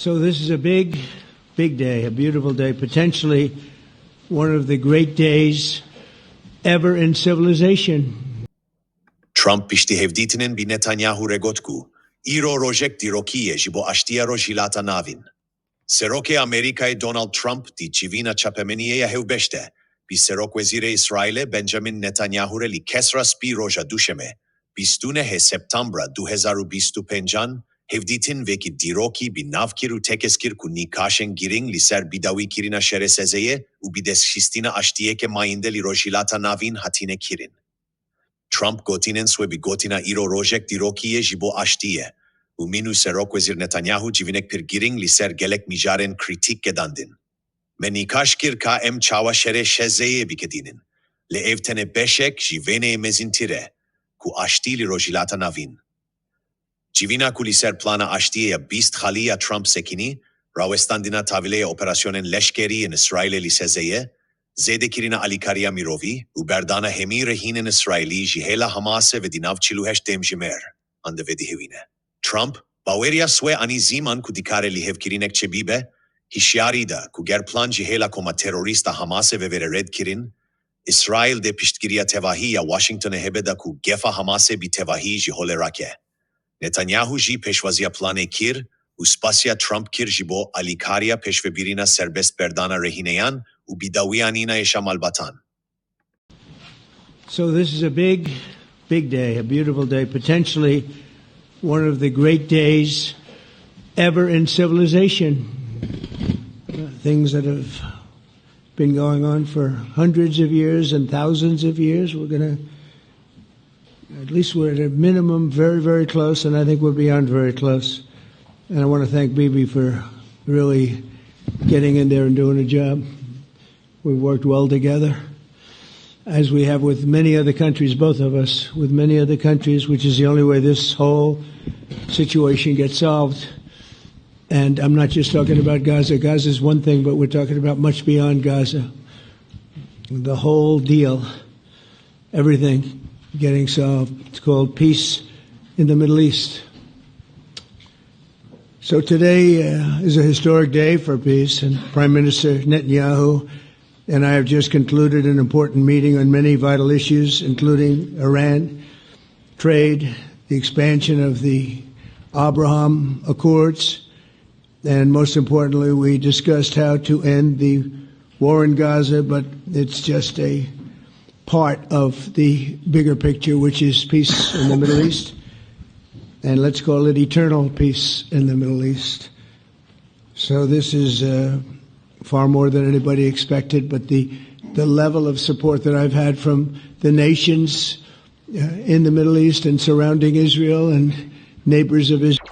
So this is a big, big day, a beautiful day, potentially one of the great days ever in civilization. Trump piştî hevdîtinên bi Netanyahu re got ku îro rojek dîrokî ji bo aştiya Rojhilata Navîn. Serokê Amerîkayê Donald Trump di civîna çapemeniyê hevbeş de bi Serokwezîrê İsraîlê Benjamin Netanyahu re li kesra spî roja duşemê bîstûnê septembra 2025 hevdîtin vekî dîrokî bi navkir û tekeskir ku nîkaşên girîng li ser bîdawîkirina şeresezeyê û bi destxîstina aştiyeke mayînde li Rojhilata Navîn hatîne kirin. Trump gotinên swê bi gotina îro rojek dîrokîyê ji bo aştiye û min û Serokwezîr Netanyahu civînek pir girîng li ser gelek mijarên krîtîk gedandin. Me nîkaş kir ka em çawa şerê şezeyê bikedînin. Li ev tenê beşek ji veneyê mezîntir e ku aştî li Rojhilata Navîn. Civîna ku li ser plana aştiyeya bîst xaliya Trump sekinî, rawestandina tavileyê operasyonên leşkerî in İsraîlê li sezeyê, zêdekirina alîkariya mirovî û berdana hemî rehînên İsraîlî ji hêla Hamasê ve di nav 48 dem ji mêr an divê dihêvîne. Trump, baweriya swê anî zîman ku dikare li hevkirînek çebîbe, hişyarî da ku gerplan ji hêla koma terorîsta Hamasê ve vere red kirin, İsraîl de piştgiriya tevahî ya Washingtonê hebe da ku gefa Hamasê bi tevahî ji holê rake. Netanyahu jî pêşwaziya planê kir û spasya Trump kir ji bo alîkariya pêşvebirîna serbest berdana rehîneyan û bîdawiyanîna êşa malbatan. So this is a big, big day, a beautiful day, potentially one of the great days ever in civilization. Things that have been going on for hundreds of years and thousands of years. At least we're at a minimum very, very close, and I think we're beyond very close. And I want to thank Bibi for really getting in there and doing a job. We've worked well together, as we have with many other countries, both of us, with many other countries, which is the only way this whole situation gets solved. And I'm not just talking about Gaza. Gaza is one thing, but we're talking about much beyond Gaza. The whole deal, everything getting solved. It's called peace in the Middle East. So today is a historic day for peace, and Prime Minister Netanyahu and I have just concluded an important meeting on many vital issues, including Iran, trade, the expansion of the Abraham Accords, and most importantly, we discussed how to end the war in Gaza, but it's just a part of the bigger picture, which is peace in the Middle East, and let's call it eternal peace in the Middle East. So this is far more than anybody expected, but the level of support that I've had from the nations in the Middle East and surrounding Israel and neighbors of Israel